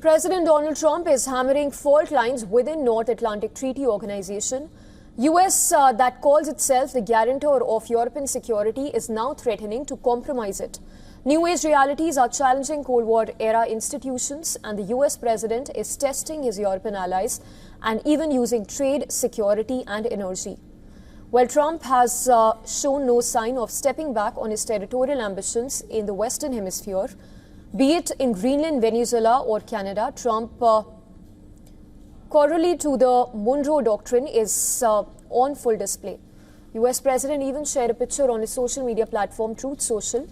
President Donald Trump is hammering fault lines within North Atlantic Treaty Organization. US, that calls itself the guarantor of European security, is now threatening to compromise it. New age realities are challenging Cold War-era institutions, and the US president is testing his European allies and even using trade, security and energy. While Trump has shown no sign of stepping back on his territorial ambitions in the Western Hemisphere, be it in Greenland, Venezuela or Canada, Trump, corollary to the Monroe Doctrine, is on full display. US President even shared a picture on his social media platform Truth Social.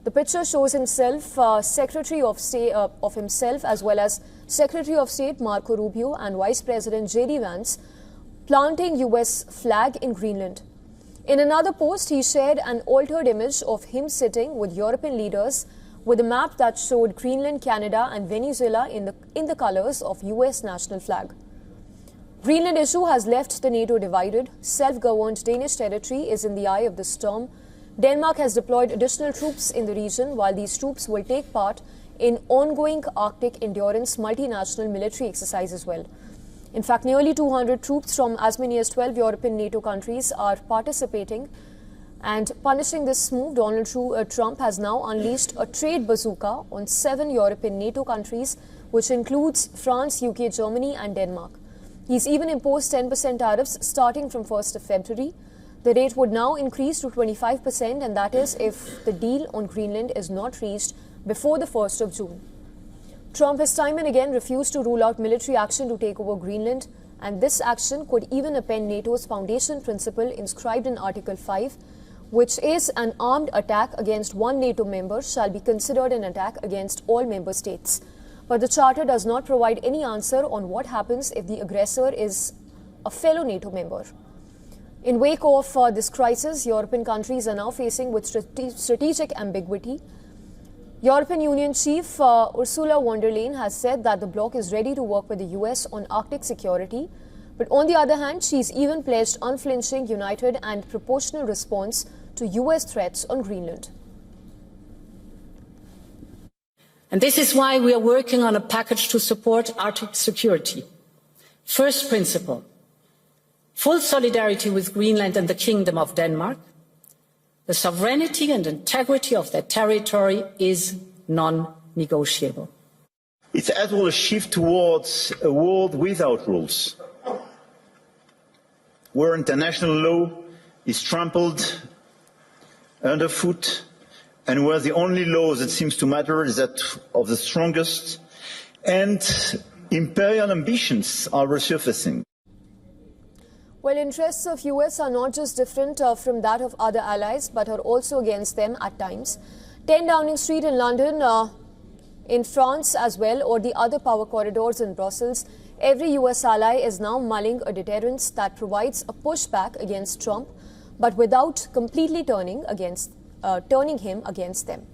The picture shows himself, Secretary of State of himself, as well as Secretary of State Marco Rubio and Vice President J.D. Vance planting US flag in Greenland. In another post, he shared an altered image of him sitting with European leaders with a map that showed Greenland, Canada and Venezuela in the colors of US national flag. Greenland issue has left the NATO divided. Self-governed Danish territory is in the eye of the storm. Denmark has deployed additional troops in the region, while these troops will take part in ongoing Arctic endurance multinational military exercise as well. In fact, nearly 200 troops from as many as 12 European NATO countries are participating. And punishing this move, Donald Trump has now unleashed a trade bazooka on 7 European NATO countries, which includes France, UK, Germany and Denmark. He's even imposed 10% tariffs starting from 1st of February. The rate would now increase to 25%, and that is if the deal on Greenland is not reached before the 1st of June. Trump has time and again refused to rule out military action to take over Greenland, and this action could even upend NATO's foundation principle inscribed in Article 5, which is an armed attack against one NATO member shall be considered an attack against all member states. But the Charter does not provide any answer on what happens if the aggressor is a fellow NATO member. In wake of this crisis, European countries are now facing with strategic ambiguity. European Union Chief Ursula von der Leyen has said that the bloc is ready to work with the US on Arctic security. But on the other hand, she's even pledged unflinching, united and proportional response to US threats on Greenland. And this is why we are working on a package to support Arctic security. First principle: full solidarity with Greenland and the Kingdom of Denmark. The sovereignty and integrity of their territory is non-negotiable. It's as well a shift towards a world without rules, where international law is trampled underfoot, and where the only law that seems to matter is that of the strongest, and imperial ambitions are resurfacing. Well, interests of US are not just different from that of other allies, but are also against them at times. 10 Downing Street in London, in France as well, or the other power corridors in Brussels, every US ally is now mulling a deterrence that provides a pushback against Trump, but without completely turning him against them.